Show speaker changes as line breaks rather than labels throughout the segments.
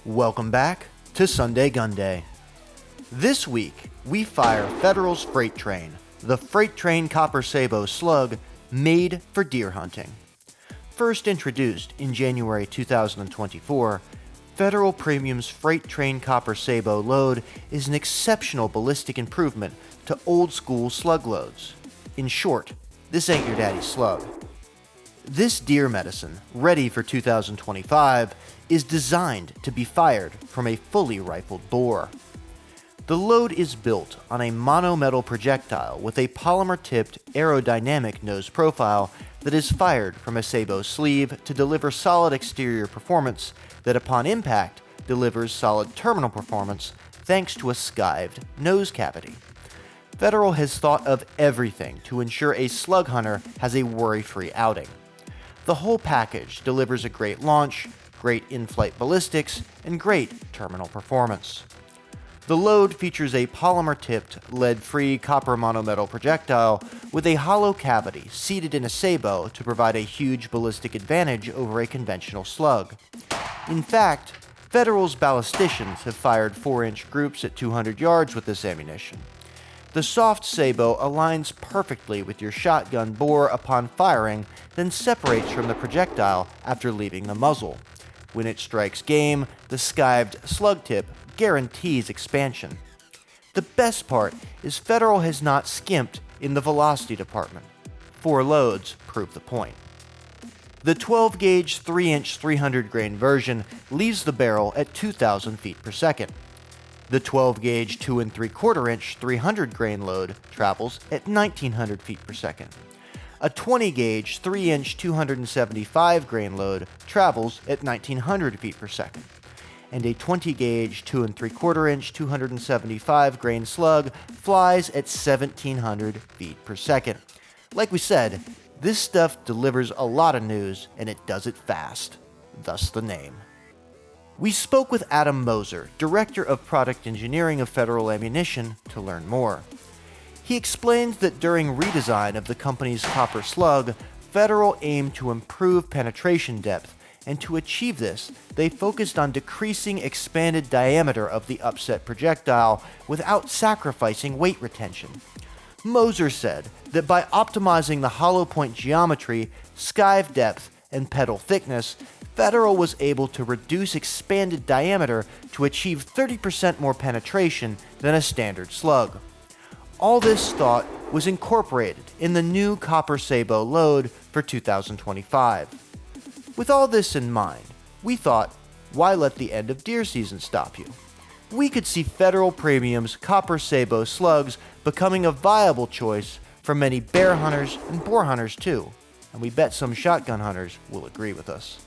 Welcome back to Sunday Gun Day. This week, we fire Federal's Freight Train, the Freight Train Copper Sabot slug made for deer hunting. First introduced in January 2024, Federal Premium's Freight Train Copper Sabot load is an exceptional ballistic improvement to old-school slug loads. In short, this ain't your daddy's slug. This deer medicine, ready for 2025, is designed to be fired from a fully rifled bore. The load is built on a monometal projectile with a polymer-tipped aerodynamic nose profile that is fired from a sabot sleeve to deliver solid exterior performance that upon impact delivers solid terminal performance thanks to a skived nose cavity. Federal has thought of everything to ensure a slug hunter has a worry-free outing. The whole package delivers a great launch, great in-flight ballistics, and great terminal performance. The load features a polymer-tipped, lead-free copper monometal projectile with a hollow cavity seated in a sabot to provide a huge ballistic advantage over a conventional slug. In fact, Federal's ballisticians have fired 4-inch groups at 200 yards with this ammunition. The soft sabot aligns perfectly with your shotgun bore upon firing, then separates from the projectile after leaving the muzzle. When it strikes game, the skived slug tip guarantees expansion. The best part is Federal has not skimped in the velocity department. 4 loads prove the point. The 12-gauge 3-inch 300-grain version leaves the barrel at 2,000 feet per second. The 12-gauge 2 3/4-inch 300-grain load travels at 1,900 feet per second. A 20-gauge 3-inch 275-grain load travels at 1,900 feet per second. And a 20-gauge 2 3/4-inch 275-grain slug flies at 1,700 feet per second. Like we said, this stuff delivers a lot of news, and it does it fast. Thus the name. We spoke with Adam Moser, Director of Product Engineering of Federal Ammunition, to learn more. He explains that during redesign of the company's copper slug, Federal aimed to improve penetration depth, and to achieve this, they focused on decreasing expanded diameter of the upset projectile without sacrificing weight retention. Moser said that by optimizing the hollow point geometry, skive depth, and pedal thickness, Federal was able to reduce expanded diameter to achieve 30% more penetration than a standard slug. All this thought was incorporated in the new Copper Sabot load for 2025. With all this in mind, we thought, why let the end of deer season stop you? We could see Federal Premium's Copper Sabot Slugs becoming a viable choice for many bear hunters and boar hunters too, and we bet some shotgun hunters will agree with us.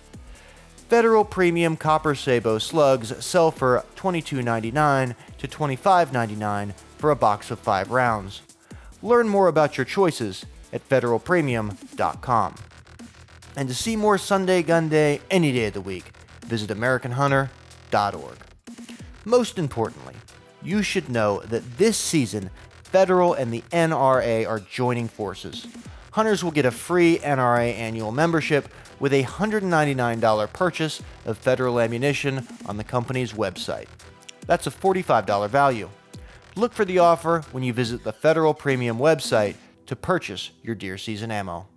Federal Premium Copper Sabot Slugs sell for $22.99 to $25.99 for a box of 5 rounds. Learn more about your choices at federalpremium.com. And to see more Sunday Gun Day any day of the week, visit AmericanHunter.org. Most importantly, you should know that this season, Federal and the NRA are joining forces. Hunters will get a free NRA annual membership with a $199 purchase of Federal ammunition on the company's website. That's a $45 value. Look for the offer when you visit the Federal Premium website to purchase your deer season ammo.